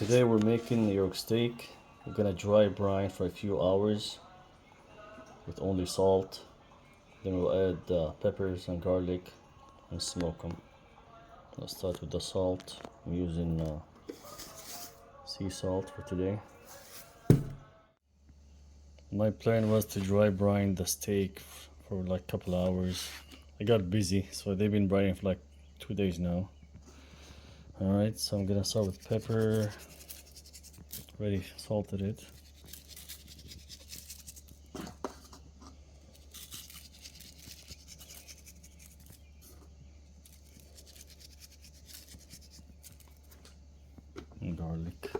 Today we're making New York steak. We're gonna dry brine for a few hours with only salt. Then we'll add peppers and garlic and smoke them. Let's start with the salt. I'm using sea salt for today. My plan was to dry brine the steak for like a couple hours. I got busy, so they've been brining for like 2 days now. Alright, so I'm gonna start with pepper. Already salted it. And garlic.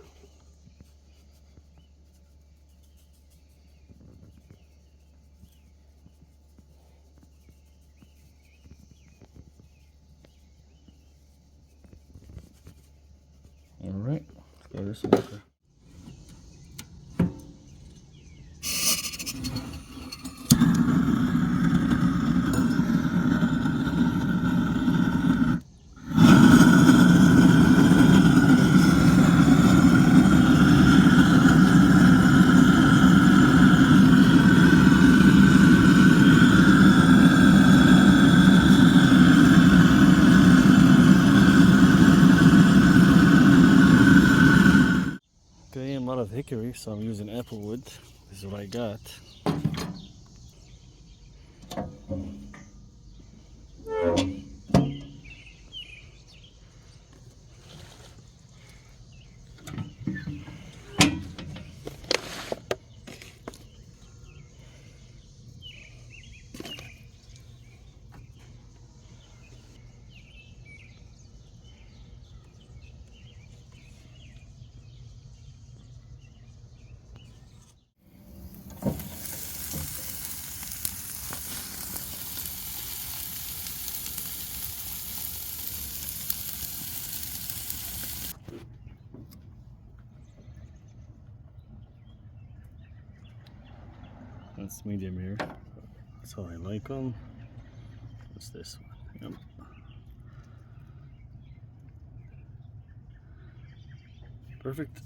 Alright, throw this in there. Okay, I'm out of hickory, so I'm using apple wood. This is what I got. That's medium here. That's how I like them. What's this one? Yep. Perfect.